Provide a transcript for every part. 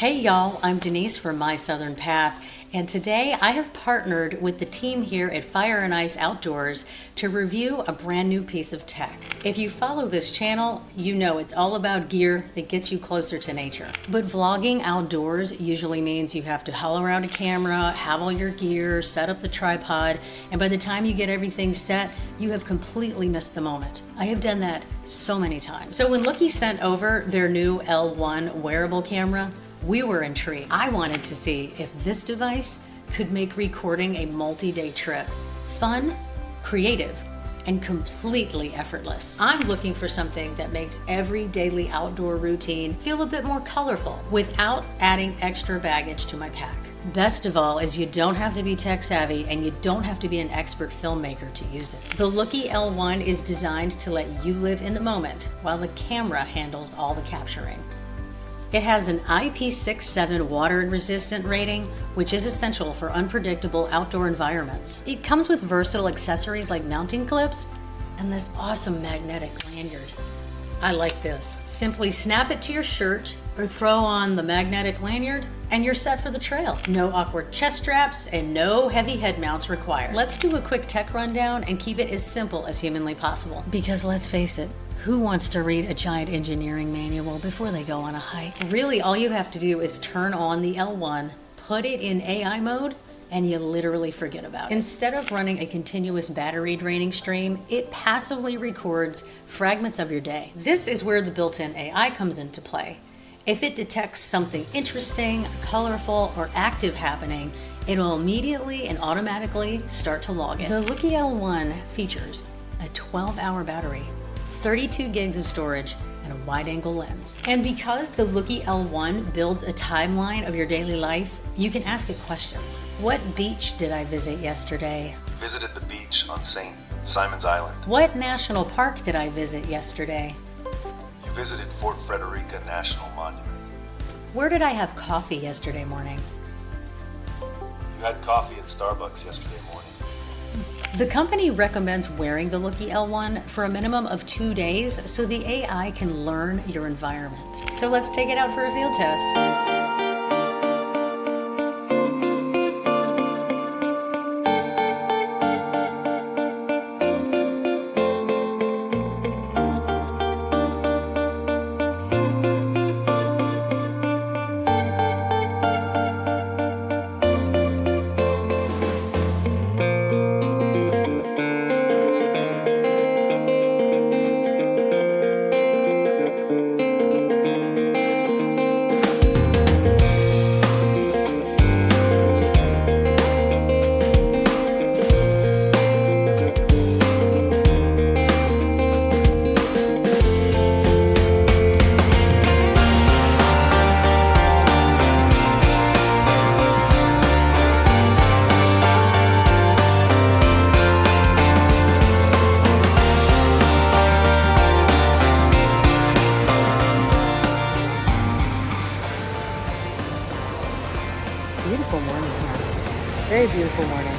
Hey y'all, I'm Denise from My Southern Path, and today I have partnered with the team here at FaO&x Outdoors to review a brand new piece of tech. If you follow this channel, you know it's all about gear that gets you closer to nature. But vlogging outdoors usually means you have to haul around a camera, have all your gear, set up the tripod, and by the time you get everything set, you have completely missed the moment. I have done that so many times. So when Lookie sent over their new L1 wearable camera, we were intrigued. I wanted to see if this device could make recording a multi-day trip fun, creative, and completely effortless. I'm looking for something that makes every daily outdoor routine feel a bit more colorful without adding extra baggage to my pack. Best of all is you don't have to be tech savvy and you don't have to be an expert filmmaker to use it. The Lookie L1 is designed to let you live in the moment while the camera handles all the capturing. It has an IP67 water-resistant rating, which is essential for unpredictable outdoor environments. It comes with versatile accessories like mounting clips and this awesome magnetic lanyard. I like this. Simply snap it to your shirt or throw on the magnetic lanyard and you're set for the trail. No awkward chest straps and no heavy head mounts required. Let's do a quick tech rundown and keep it as simple as humanly possible. Because let's face it, who wants to read a giant engineering manual before they go on a hike? Really, all you have to do is turn on the L1, put it in AI mode, and you literally forget about it. Instead of running a continuous battery draining stream, it passively records fragments of your day. This is where the built-in AI comes into play. If it detects something interesting, colorful, or active happening, it will immediately and automatically start to log it. The Lookie L1 features a 12-hour battery, 32 gigs of storage, and a wide-angle lens. And because the Lookie L1 builds a timeline of your daily life, you can ask it questions. What beach did I visit yesterday? Visited the beach on St. Simon's Island. What national park did I visit yesterday? You visited Fort Frederica National Monument. Where did I have coffee yesterday morning? You had coffee at Starbucks yesterday morning. The company recommends wearing the Lookie L1 for a minimum of 2 days so the AI can learn your environment. So let's take it out for a field test. Beautiful morning here. Very beautiful morning.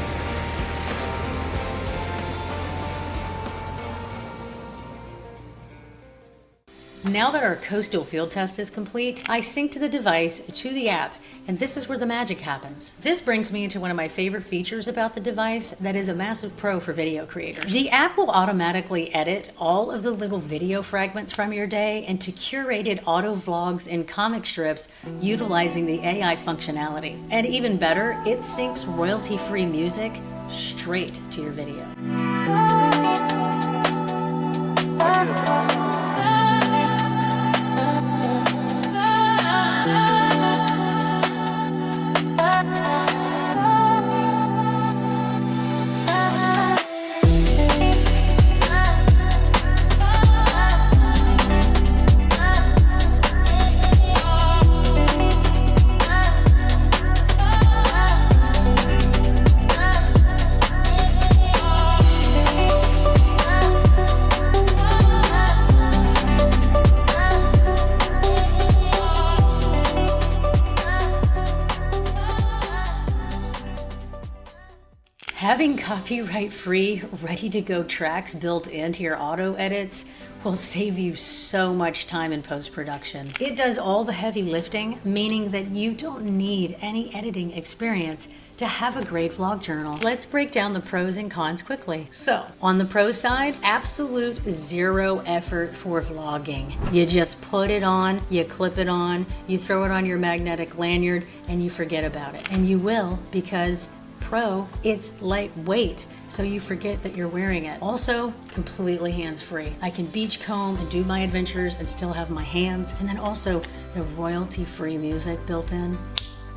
Now that our coastal field test is complete, I sync the device to the app, and this is where the magic happens. This brings me into one of my favorite features about the device that is a massive pro for video creators. The app will automatically edit all of the little video fragments from your day into curated auto vlogs and comic strips utilizing the AI functionality. And even better, it syncs royalty-free music straight to your video. Having copyright-free, ready-to-go tracks built into your auto edits will save you so much time in post-production. It does all the heavy lifting, meaning that you don't need any editing experience to have a great vlog journal. Let's break down the pros and cons quickly. So, on the pro side, absolute zero effort for vlogging. You just put it on, you clip it on, you throw it on your magnetic lanyard, and you forget about it. And you will, because Pro, it's lightweight, so you forget that you're wearing it. Also, completely hands-free. I can beach comb and do my adventures and still have my hands, and then also the royalty-free music built in.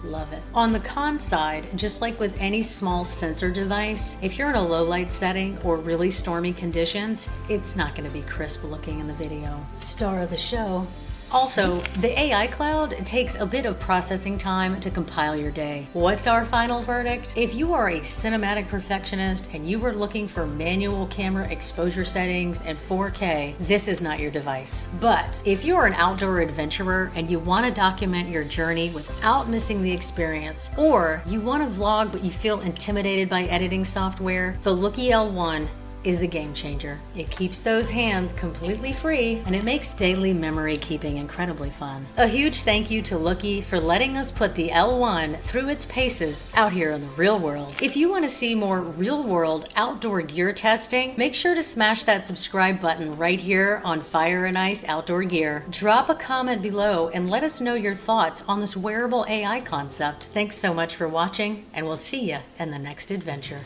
Love it. On the con side, just like with any small sensor device, if you're in a low light setting or really stormy conditions, it's not going to be crisp looking in the video. Star of the show. Also, the AI cloud takes a bit of processing time to compile your day. What's our final verdict? If you are a cinematic perfectionist and you are looking for manual camera exposure settings and 4K, this is not your device. But if you are an outdoor adventurer and you want to document your journey without missing the experience, or you want to vlog but you feel intimidated by editing software, the Lookie L1 is a game changer. It keeps those hands completely free and it makes daily memory keeping incredibly fun. A huge thank you to Looki for letting us put the L1 through its paces out here in the real world. If you want to see more real world outdoor gear testing, make sure to smash that subscribe button right here on FaO&x Outdoor Gear. Drop a comment below and let us know your thoughts on this wearable AI concept. Thanks so much for watching, and we'll see you in the next adventure.